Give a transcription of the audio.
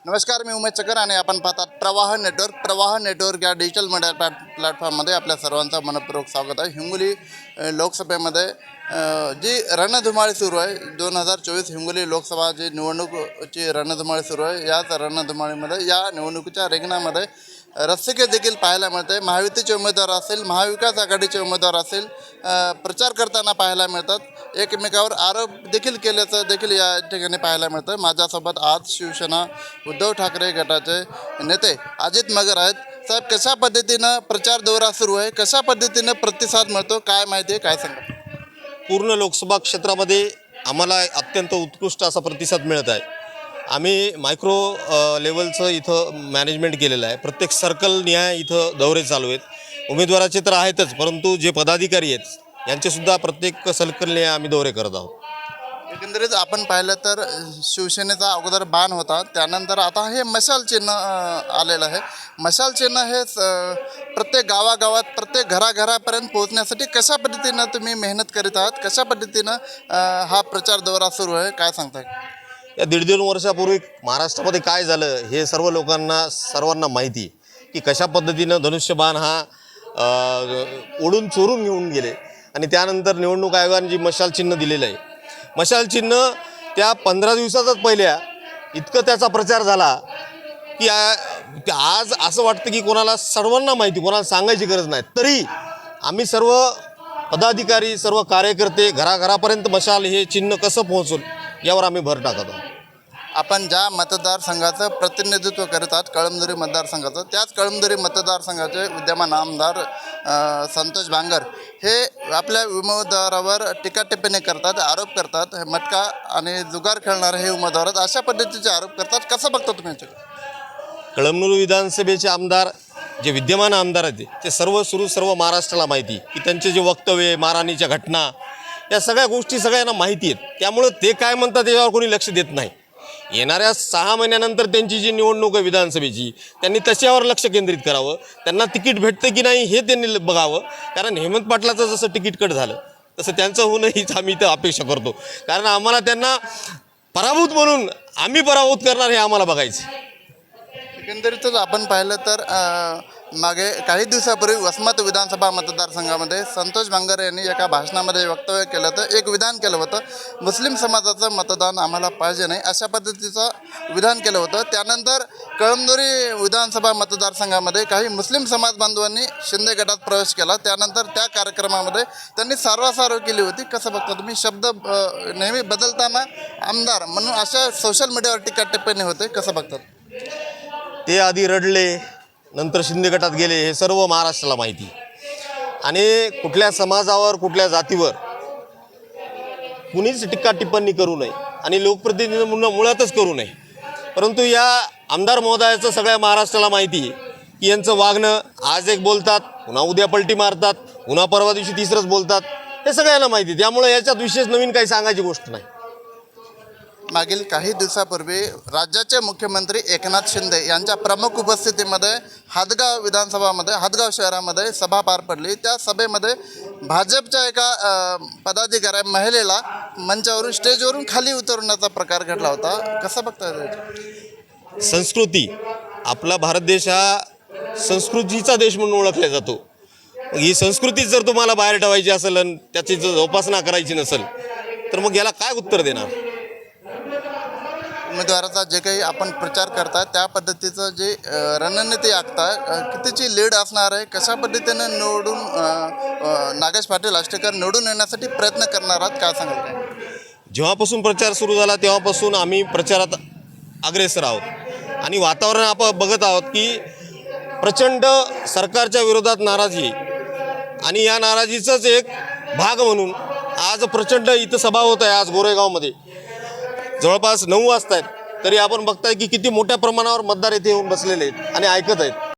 नमस्कार, मी उमेश चकर आणि आपण पाहतात प्रवाह नेटवर्क. प्रवाह नेटवर्क या डिजिटल मीडिया प्लॅटफॉर्ममध्ये आपल्या सर्वांचं मनपूर्वक स्वागत आहे. हिंगोली लोकसभेमध्ये जी रणधुमाळी सुरू आहे, 2024 हिंगोली लोकसभा जी निवडणूकची रणधुमाळी सुरू आहे. याच रणधुमाळीमध्ये या निवडणुकीच्या रिंगणामध्ये रस्सीके देखील पाहायला मिळते. महायुतीचे उमेदवार असेल, महाविकास आघाडीचे उमेदवार असेल, प्रचार करताना पाहायला मिळतात. एकमेकावर आरोप देखील केल्याचं देखील या ठिकाणी पाहायला मिळतं. माझ्यासोबत आज शिवसेना उद्धव ठाकरे गटाचे नेते अजित मगर आहेत. साहेब, कशा पद्धतीनं प्रचार दौरा सुरू आहे, कशा पद्धतीनं प्रतिसाद मिळतो, काय माहिती आहे, काय सांगा? पूर्ण लोकसभा क्षेत्रामध्ये आम्हाला अत्यंत उत्कृष्ट असा प्रतिसाद मिळत आहे. आम्ही मायक्रो लेवलचं इथं मॅनेजमेंट केलेलं आहे. प्रत्येक सर्कल निहाय इथं दौरे चालू आहेत. उमेदवाराचे तर आहेतच, परंतु जे पदाधिकारी आहेत यांचेसुद्धा प्रत्येक सर्कलने आम्ही दौरे करत आहोत. एकंदरीत आपण पाहिलं तर शिवसेनेचा अगोदर बाण होता, त्यानंतर आता हे मशाल चिन्ह आलेलं आहे. मशाल चिन्ह हे प्रत्येक गावागावात, प्रत्येक घराघरापर्यंत पोहोचण्यासाठी कशा पद्धतीनं तुम्ही मेहनत करीत आहात, कशा पद्धतीनं हा प्रचार दौरा सुरू आहे, काय सांगताय? या 1.5-2 वर्षापूर्वी महाराष्ट्रामध्ये काय झालं हे सर्वांना माहिती, की कशा पद्धतीनं धनुष्यबाण हा ओढून चोरून घेऊन गेले आणि त्यानंतर निवडणूक आयोगाने जी मशाल चिन्ह दिलेलं आहे, मशाल चिन्ह त्या 15 दिवसातच पहिल्या इतकं त्याचा प्रचार झाला की आज असं वाटतं की सर्वांना माहिती, कोणाला सांगायची गरज नाही. तरी आम्ही सर्व पदाधिकारी, सर्व कार्यकर्ते घराघरापर्यंत मशाल हे चिन्ह कसं पोहोचून यावर आम्ही भर टाकत आहोत. आपण ज्या मतदारसंघाचं प्रतिनिधित्व करत आहात, कळमनुरी मतदारसंघाचं, त्याच कळमनुरी मतदारसंघाचे विद्यमान आमदार संतोष बांगर हे आपल्या उमेदवारावर टीका टिप्पणी करतात, आरोप करतात. मटका आणि जुगार खेळणारे हे उमेदवार आहेत, अशा पद्धतीचे आरोप करतात. कसं बघता तुम्ही याच्याकडे? कळमनुरी विधानसभेचे आमदार, जे विद्यमान आमदार आहेत ते सर्व महाराष्ट्राला माहिती, की त्यांचे जे वक्तव्य, मारहाणीच्या घटना, या सगळ्या गोष्टी सगळ्यांना माहिती आहेत. त्यामुळं ते काय म्हणतात त्याच्यावर कोणी लक्ष देत नाही. येणाऱ्या 6 महिन्यानंतर त्यांची जी निवडणूक आहे विधानसभेची, त्यांनी त्याच्यावर लक्ष केंद्रित करावं. त्यांना तिकीट भेटतं की नाही हे त्यांनी बघावं. कारण हेमंत पाटलाचं जसं तिकीट कट झालं तसं त्यांचं होणं हीच आम्ही इथं अपेक्षा करतो. कारण आम्हाला त्यांना पराभूत म्हणून आम्ही पराभूत करणार हे आम्हाला बघायचं. एकंदरीतच आपण पाहिलं तर मागे काही दिवसापूर्वी वसमत विधानसभा मतदारसंघामध्ये संतोष बांगर यांनी एका भाषणामध्ये वक्तव्य केलं होतं, एक विधान केलं होतं, मुस्लिम समाजाचं मतदान आम्हाला पाहिजे नाही, अशा पद्धतीचं विधान केलं होतं. त्यानंतर कळमनुरी विधानसभा मतदारसंघामध्ये काही मुस्लिम समाज बांधवांनी शिंदे गटात प्रवेश केला. त्यानंतर त्या कार्यक्रमामध्ये त्यांनी सारवासारव केली होती. कसं बघता तुम्ही? शब्द नेहमी बदलताना आमदार म्हणून अशा सोशल मीडियावर टीका टिप्पणी होते, कसं बघतात? ते आधी रडले, नंतर शिंदे गटात गेले, हे सर्व महाराष्ट्राला माहिती. आणि कुठल्या समाजावर, कुठल्या जातीवर कुणीच टीका टिप्पणी करू नये आणि लोकप्रतिनिधी म्हणून मुळातच करू नये. परंतु या आमदार महोदयाचं सगळ्या महाराष्ट्राला माहिती आहे की यांचं वागणं, आज एक बोलतात, पुन्हा उद्या पलटी मारतात, पुन्हा परवा दिवशी तिसरंच बोलतात, हे सगळ्यांना माहिती आहे. त्यामुळे याच्यात विशेष नवीन काही सांगायची गोष्ट नाही. मागील काही दिवसापूर्वी राज्याचे मुख्यमंत्री एकनाथ शिंदे यांच्या प्रमुख उपस्थितीमध्ये हादगाव शहरामध्ये सभा पार पडली. त्या सभेमध्ये भाजपच्या एका पदाधिकारी महिलेला मंचावरून, स्टेजवरून खाली उतरवण्याचा प्रकार घडला होता. कसं बघता? संस्कृती, आपला भारत देश हा संस्कृतीचा देश म्हणून ओळखला जातो. ही संस्कृती जर तुम्हाला बाहेर ठेवायची असेल आणि त्याची जर जोपासना करायची नसेल तर मग याला काय उत्तर देणार? उमेदवाराचा जे काही आपण प्रचार करता त्या पद्धतीचं जे रणनीती आखता, कितीची लीड असणार आहे, कशा पद्धतीने निवडून नागेश पाटील आष्टेकर निवडून येण्यासाठी प्रयत्न करणार आहात, काय सांगाल? जेव्हापासून प्रचार सुरू झाला तेव्हापासून आम्ही प्रचारात अग्रेसर आहोत आणि वातावरण आपण बघत आहोत की प्रचंड सरकारच्या विरोधात नाराजी आहे. आणि या नाराजीचाच एक भाग म्हणून आज प्रचंड इथं सभा होत आहे. आज गोरेगावमध्ये जवळपास 9 वाजता आहेत, तरी आपण बघताय की किती मोठ्या प्रमाणावर मतदार येथे येऊन बसलेले आहेत आणि ऐकत आहेत.